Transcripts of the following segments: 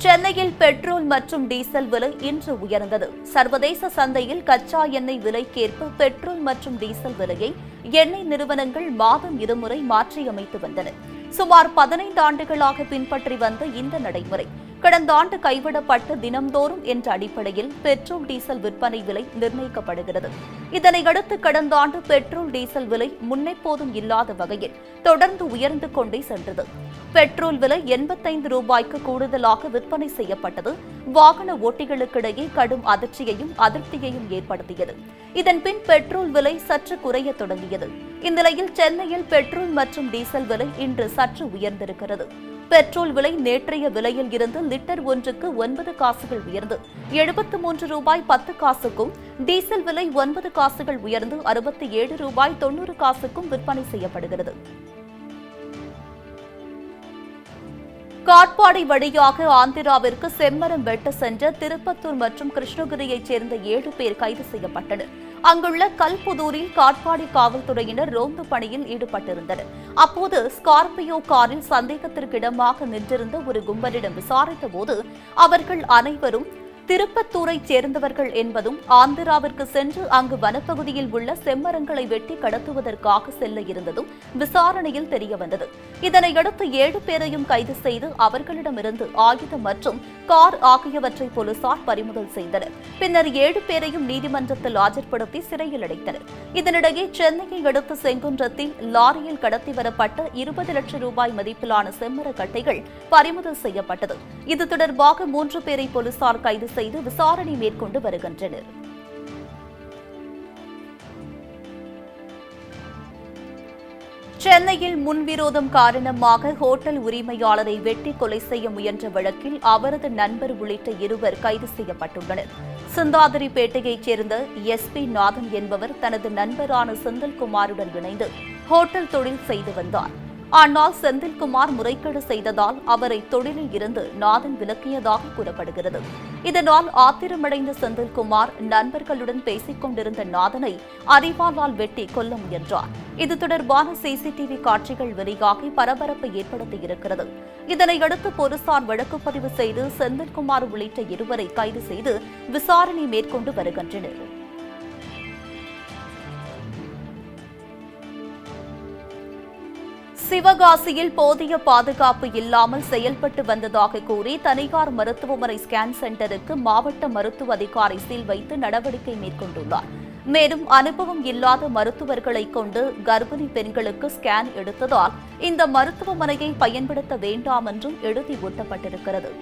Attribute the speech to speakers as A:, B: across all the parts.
A: சென்னையில் பெட்ரோல் மற்றும் டீசல் விலை இன்று உயர்ந்தது. சர்வதேச சந்தையில் கச்சா எண்ணெய் விலைக்கேற்ப பெட்ரோல் மற்றும் டீசல் விலையை எண்ணெய் நிறுவனங்கள் மாதம் இருமுறை மாற்றியமைத்து வந்தன. சுமார் 15 ஆண்டுகளாக பின்பற்றி வந்த இந்த நடைமுறை கடந்த ஆண்டு கைவிடப்பட்ட தினம்தோறும் என்ற அடிப்படையில் பெட்ரோல் டீசல் விற்பனை விலை நிர்ணயிக்கப்படுகிறது. இதனையடுத்து கடந்த ஆண்டு பெட்ரோல் டீசல் விலை முன்னெப்போதும் இல்லாத வகையில் தொடர்ந்து உயர்ந்து கொண்டே சென்றது. பெட்ரோல் விலை 85 ரூபாய்க்கு கூடுதலாக விற்பனை செய்யப்பட்டது வாகன ஓட்டிகளுக்கிடையே கடும் அதிர்ச்சியையும் அதிருப்தியையும் ஏற்படுத்தியது. இதன்பின் பெட்ரோல் விலை சற்று குறைய தொடங்கியது. இந்நிலையில் சென்னையில் பெட்ரோல் மற்றும் டீசல் விலை இன்று சற்று உயர்ந்திருக்கிறது. பெட்ரோல் விலை நேற்றைய விலையில் இருந்து லிட்டர் ஒன்றுக்கு 9 காசுகள் உயர்ந்து 73 ரூபாய் 10 காசுக்கும், டீசல் விலை 9 காசுகள் உயர்ந்து 67 ரூபாய் 90 காசுக்கும் விற்பனை செய்யப்படுகிறது. காட்பாடி வழியாக ஆந்திராவிற்கு செம்மரம் வெட்ட சென்ற திருப்பத்தூர் மற்றும் கிருஷ்ணகிரியைச் சேர்ந்த 7 பேர் கைது செய்யப்பட்டனர். அங்குள்ள கல்புதூரில் காட்பாடி காவல்துறையினர் ரோந்து பணியில் ஈடுபட்டிருந்தனர். அப்போது ஸ்கார்பியோ காரில் சந்தேகத்திற்கிடமாக நின்றிருந்த ஒரு கும்பலிடம் விசாரித்தபோது அவர்கள் அனைவரும் திருப்பத்தூரைச் சேர்ந்தவர்கள் என்பதும் ஆந்திராவிற்கு சென்று அங்கு வனப்பகுதியில் உள்ள செம்மரங்களை வெட்டி கடத்துவதற்காக செல்ல இருந்ததும் விசாரணையில் தெரியவந்தது. இதனையடுத்து 7 பேரையும் கைது செய்து அவர்களிடமிருந்து ஆயுதம் மற்றும் கார் ஆகியவற்றை போலீசார் பறிமுதல் செய்தனர். பின்னர் 7 பேரையும் நீதிமன்றத்தில் ஆஜர்படுத்தி சிறையில் அடைத்தனர். இதனிடையே சென்னையை அடுத்த செங்குன்றத்தில் லாரியில் கடத்தி வரப்பட்ட 20 லட்சம் ரூபாய் மதிப்பிலான செம்மர கட்டைகள் பறிமுதல் செய்யப்பட்டது. இது தொடர்பாக 3 பேரை போலீசார் கைது செய்து விசாரணை மேற்கொண்டு வருகின்றனர். சென்னையில் முன்விரோதம் காரணமாக ஹோட்டல் உரிமையாளரை வெட்டி கொலை செய்ய முயன்ற வழக்கில் அவரது நண்பர் உள்ளிட்ட 2 கைது செய்யப்பட்டுள்ளனர். சிந்தாதிரிப்பேட்டையைச் சேர்ந்த SP நாதன் என்பவர் தனது நண்பரான செந்தில்குமாருடன் இணைந்து ஹோட்டல் தொழில் செய்து வந்தார். ஆனால் செந்தில்குமார் முறைகேடு செய்ததால் அவரை தொழிலில் இருந்து நாதன் விலக்கியதாக கூறப்படுகிறது. இதனால் ஆத்திரமடைந்த செந்தில்குமார் நண்பர்களுடன் பேசிக் கொண்டிருந்த நாதனை அரிவாளால் வெட்டி கொல்ல முயன்றார். இது தொடர்பான CCTV காட்சிகள் வெளியாகி பரபரப்பை ஏற்படுத்தியிருக்கிறது. இதனையடுத்து போலீசார் வழக்கு பதிவு செய்து செந்தில்குமார் உள்ளிட்ட 2 கைது செய்து விசாரணை மேற்கொண்டு வருகின்றனர். சிவகாசியில் போதிய பாதுகாப்பு இல்லாமல் செயல்பட்டு வந்ததாக கூறி தனியார் மருத்துவமனை ஸ்கேன் சென்டருக்கு மாவட்ட மருத்துவ அதிகாரி சீல் வைத்து நடவடிக்கை மேற்கொண்டுள்ளார். மேலும் அனுபவம் இல்லாத மருத்துவர்களை கொண்டு கர்ப்பிணி பெண்களுக்கு ஸ்கேன் எடுத்ததால் இந்த மருத்துவமனையை பயன்படுத்த வேண்டாம் என்றும் எழுதி ஒட்டப்பட்டிருக்கிறது.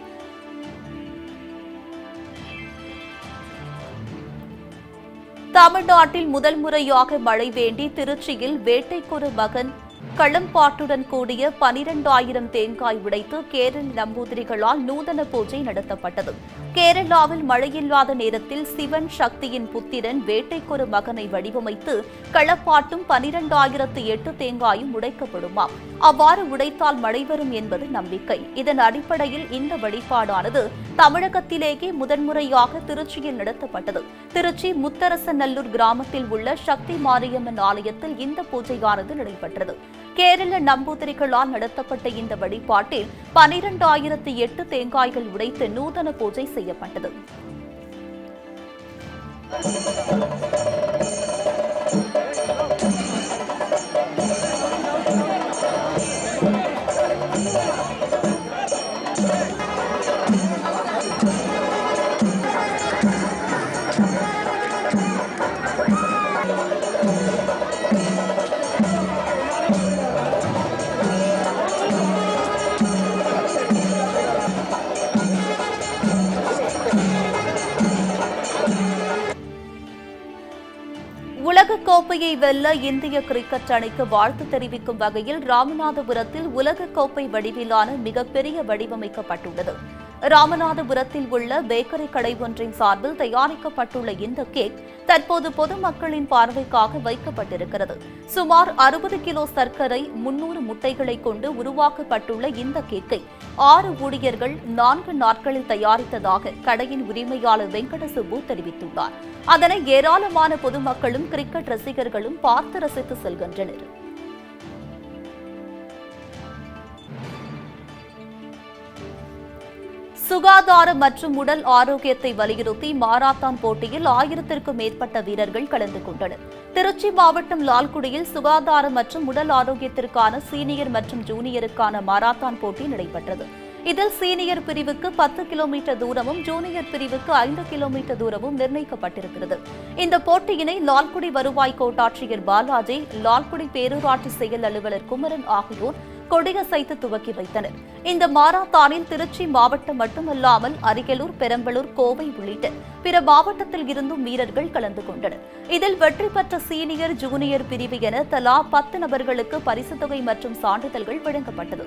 A: தமிழ்நாட்டில் முதல் முறையாக மழை வேண்டி திருச்சியில் வேட்டைக்கொரு மகன் களம்பாட்டுடன் கூடிய 12,000 தேங்காய் உடைத்து கேரள நம்பூதிரிகளால் நூதன பூஜை நடத்தப்பட்டது. கேரளாவில் மழையில்லாத நேரத்தில் சிவன் சக்தியின் புத்திரன் வேட்டைக்கொரு மகனை வடிவமைத்து களப்பாட்டும் 12,008 தேங்காயும் உடைக்கப்படுமாம். அவ்வாறு உடைத்தால் மழை வரும் என்பது நம்பிக்கை. இதன் அடிப்படையில் இந்த வழிபாடானது தமிழகத்திலேயே முதன்முறையாக திருச்சியில் நடத்தப்பட்டது. திருச்சி முத்தரசநல்லூர் கிராமத்தில் உள்ள சக்தி மாரியம்மன் ஆலயத்தில் இந்த பூஜையானது நடைபெற்றது. கேரள நம்பூதிரிகளால் நடத்தப்பட்ட இந்த வழிபாட்டில் 12,008 தேங்காய்கள் உடைத்து நூதன பூஜை செய்யப்பட்டது. உலகக்கோப்பையை வெல்ல இந்திய கிரிக்கெட் அணிக்கு வாழ்த்து தெரிவிக்கும் வகையில் ராமநாதபுரத்தில் உலகக்கோப்பை வடிவிலான மிகப்பெரிய வடிவமைக்கப்பட்டுள்ளது. ராமநாதபுரத்தில் உள்ள பேக்கரி கடை ஒன்றின் சார்பில் தயாரிக்கப்பட்டுள்ள இந்த கேக் தற்போது பொதுமக்களின் பார்வைக்காக வைக்கப்பட்டிருக்கிறது. சுமார் 60 கிலோ சர்க்கரை, 300 முட்டைகளை கொண்டு உருவாக்கப்பட்டுள்ள இந்த கேக்கை 6 ஊழியர்கள் 4 நாட்களில் தயாரித்ததாக கடையின் உரிமையாளர் வெங்கடசுப்பு தெரிவித்துள்ளார். அதனை ஏராளமான பொதுமக்களும் கிரிக்கெட் ரசிகர்களும் பார்த்து ரசித்து செல்கின்றனர். சுகாதார மற்றும் உடல் ஆரோக்கியத்தை வலியுறுத்தி மாரத்தான் போட்டியில் 1000க்கும் மேற்பட்ட வீரர்கள் கலந்து கொண்டனர். திருச்சி மாவட்டம் லால்குடியில் சுகாதார மற்றும் உடல் ஆரோக்கியத்திற்கான சீனியர் மற்றும் ஜூனியருக்கான மாரத்தான் போட்டி நடைபெற்றது. இதில் சீனியர் பிரிவுக்கு 10 கிலோமீட்டர் தூரமும் ஜூனியர் பிரிவுக்கு 5 கிலோமீட்டர் தூரமும் நிர்ணயிக்கப்பட்டிருக்கிறது. இந்த போட்டியினை லால்குடி வருவாய் கோட்டாட்சியர் பாலாஜி, லால்குடி பேரூராட்சி செயல் அலுவலர் குமரன் ஆகியோர் கொடியசைத்து துவக்கி வைத்தனர். இந்த மாரத்தானில் திருச்சி மாவட்டம் மட்டுமல்லாமல் அரியலூர், பெரம்பலூர், கோவை உள்ளிட்ட பிற மாவட்டத்தில் இருந்தும் வீரர்கள் கலந்து கொண்டனர். இதில் வெற்றி பெற்ற சீனியர், ஜூனியர் பிரிவு என தலா 10 நபர்களுக்கு பரிசுத் தொகை மற்றும் சான்றிதழ்கள் வழங்கப்பட்டது.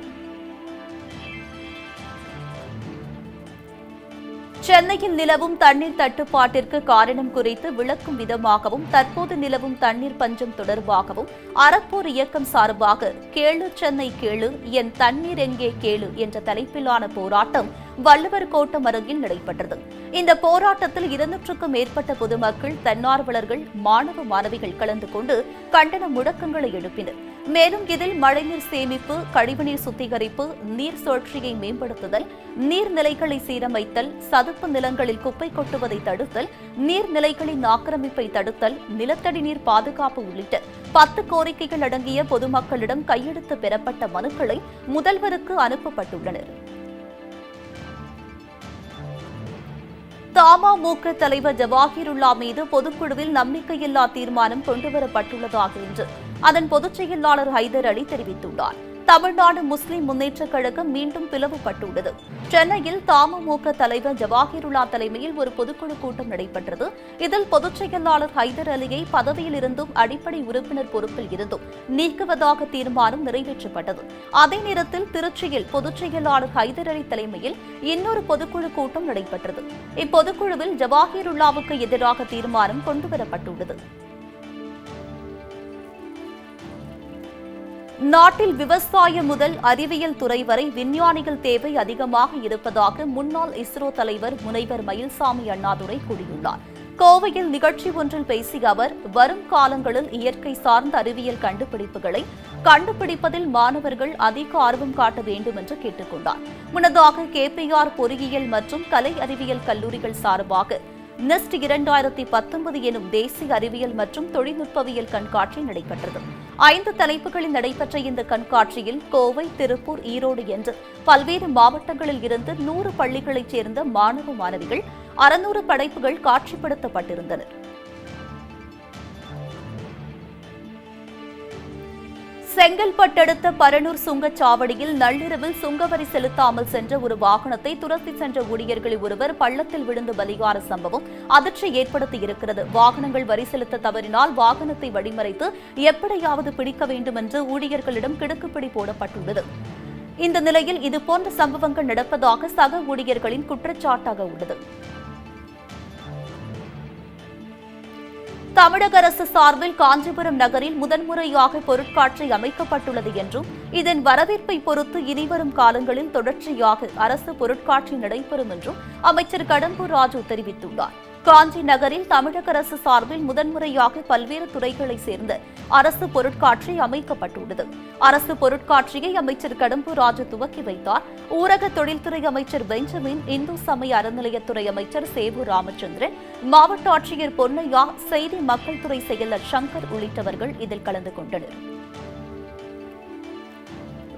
A: சென்னையில் நிலவும் தண்ணீர் தட்டுப்பாட்டிற்கு காரணம் குறித்து விளக்கும் விதமாகவும் தற்போது நிலவும் தண்ணீர் பஞ்சம் தொடர்பாகவும் அறப்போர் இயக்கம் சார்பாக கேளு சென்னை கேளு, என் தண்ணீர் எங்கே கேளு என்ற தலைப்பிலான போராட்டம் வள்ளுவர் கோட்டம் அருகில் நடைபெற்றது. இந்த போராட்டத்தில் 200க்கும் மேற்பட்ட பொதுமக்கள், தன்னார்வலர்கள், மாணவ மாணவிகள் கலந்து கொண்டு கண்டன முழக்கங்களை எழுப்பினர். மேலும் இதில் மழைநீர் சேமிப்பு, கழிவுநீர் சுத்திகரிப்பு, நீர் சுழற்சியை மேம்படுத்துதல், நீர்நிலைகளை சீரமைத்தல், சதுப்பு நிலங்களில் குப்பை கொட்டுவதை தடுத்தல், நீர்நிலைகளின் ஆக்கிரமிப்பை தடுத்தல், நிலத்தடி நீர் பாதுகாப்பு உள்ளிட்ட 10 கோரிக்கைகள் அடங்கிய பொதுமக்களிடம் கையெழுத்து பெறப்பட்ட மனுக்களை முதல்வருக்கு அனுப்பப்பட்டுள்ளனர். தமாமுக தலைவர் ஜவாஹிருல்லா மீது பொதுக்குழுவில் நம்பிக்கையில்லா தீர்மானம் கொண்டுவரப்பட்டுள்ளதாக என்று அதன் பொதுச் செயலாளர் ஹைதர் அலி தெரிவித்துள்ளார். தமிழ்நாடு முஸ்லிம் முன்னேற்றக் கழகம் மீண்டும் பிளவுபட்டுள்ளது. சென்னையில் தமாமுக தலைவர் ஜவாஹிருல்லா தலைமையில் ஒரு பொதுக்குழு கூட்டம் நடைபெற்றது. இதில் பொதுச் செயலாளர் ஹைதர் அலியை பதவியில் இருந்தும் அடிப்படை உறுப்பினர் பொறுப்பில் இருந்தும் நீக்குவதாக தீர்மானம் நிறைவேற்றப்பட்டது. அதே நேரத்தில் திருச்சியில் பொதுச் செயலாளர் ஹைதர் அலி தலைமையில் இன்னொரு பொதுக்குழு கூட்டம் நடைபெற்றது. இப்பொதுக்குழுவில் ஜவாஹிருல்லாவுக்கு எதிராக தீர்மானம் கொண்டுவரப்பட்டுள்ளது. நாட்டில் விவசாயம் முதல் அறிவியல் துறை வரை விஞ்ஞானிகள் தேவை அதிகமாக இருப்பதாக முன்னாள் இஸ்ரோ தலைவர் முனைவர் மயில்சாமி அண்ணாதுரை கூறியுள்ளார். கோவையில் நிகழ்ச்சி ஒன்றில் பேசிய அவர், வரும் காலங்களில் இயற்கை சார்ந்த அறிவியல் கண்டுபிடிப்புகளை கண்டுபிடிப்பதில் மாணவர்கள் அதிக ஆர்வம் காட்ட வேண்டும் என்று கேட்டுக் கொண்டார். முன்னதாக KPR பொறியியல் மற்றும் கலை அறிவியல் கல்லூரிகள் சார்பாக NEST 2019 எனும் தேசிய அறிவியல் மற்றும் தொழில்நுட்பவியல் கண்காட்சி நடைபெற்றது. 5 தலைப்புகளில் நடைபெற்ற இந்த கண்காட்சியில் கோவை, திருப்பூர், ஈரோடு என்று பல்வேறு மாவட்டங்களில் இருந்து 100 பள்ளிகளைச் சேர்ந்த மாணவ மாணவிகள் 600 படைப்புகள் காட்சிப்படுத்தப்பட்டிருந்தன. செங்கல்பட்டு அடுத்த பரனூர் சுங்கச்சாவடியில் நள்ளிரவில் சுங்கவரி செலுத்தாமல் சென்ற ஒரு வாகனத்தை துரத்தி சென்ற ஊழியர்களை ஒருவர் பள்ளத்தில் விழுந்து பலியான சம்பவம் அதிர்ச்சி ஏற்படுத்தியிருக்கிறது. வாகனங்கள் வரி செலுத்த தவறினால் வாகனத்தை வழிமறைத்து எப்படியாவது பிடிக்க வேண்டும் என்று ஊழியர்களிடம் கிடுக்குப்பிடி போடப்பட்டுள்ளது. இந்த நிலையில் இதுபோன்ற சம்பவங்கள் நடப்பதாக சக ஊழியர்களின் குற்றச்சாட்டாக உள்ளது. தமிழக அரசு சார்பில் காஞ்சிபுரம் நகரில் முதன்முறையாக பொருட்காட்சி அமைக்கப்பட்டுள்ளது என்றும் இதன் வரவேற்பை பொறுத்து இனிவரும் காலங்களில் தொடர்ச்சியாக அரசு பொருட்காட்சி நடைபெறும் என்றும் அமைச்சர் கடம்பூர் ராஜு தெரிவித்துள்ளார். காஞ்சி நகரில் தமிழக அரசு சார்பில் முதன்முறையாக பல்வேறு துறைகளைச் சேர்ந்த அரசு பொருட்காட்சி அமைக்கப்பட்டுள்ளது. அரசு பொருட்காட்சியை அமைச்சர் கடம்பூர் ராஜு துவக்கி வைத்தார். ஊரக தொழில்துறை அமைச்சர் பெஞ்சமின், இந்து சமய அறநிலையத்துறை அமைச்சர் சேவூர் ராமச்சந்திரன், மாவட்ட ஆட்சியர் பொன்னையா, செய்தி மக்கள் துறை செயலர் சங்கர் உள்ளிட்டவர்கள் இதில் கலந்து கொண்டனர்.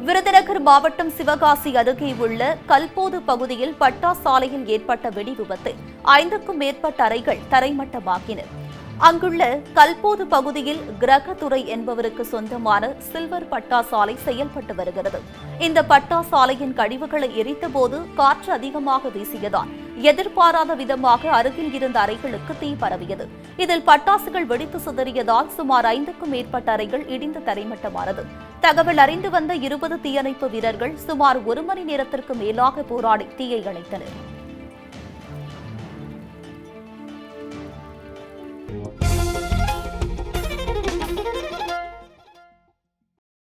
A: விருதுநகர் மாவட்டம் சிவகாசி அருகே உள்ள கல்போது பகுதியில் பட்டா சாலையில் ஏற்பட்ட வெடி விபத்தில் 5க்கும் மேற்பட்ட அறைகள் தரைமட்டமாகின. அங்குள்ள கல்போது பகுதியில் கிரகதுரை என்பவருக்கு சொந்தமான சில்வர் பட்டா சாலை செயல்பட்டு வருகிறது. இந்த பட்டா சாலையின் கழிவுகளை எரித்தபோது காற்று அதிகமாக வீசியதால் எதிர்பாராத விதமாக அருகில் இருந்த அறைகளுக்கு தீ பரவியது. இதில் பட்டாசுகள் வெடித்து சிதறியதால் சுமார் 5க்கும் மேற்பட்ட அறைகள் இடிந்து தரைமட்டமானது. தகவல் அறிந்து வந்த 20 தீயணைப்பு வீரர்கள் சுமார் 1 மணி நேரத்திற்கு மேலாக போராடி தீயை அணைத்தனர்.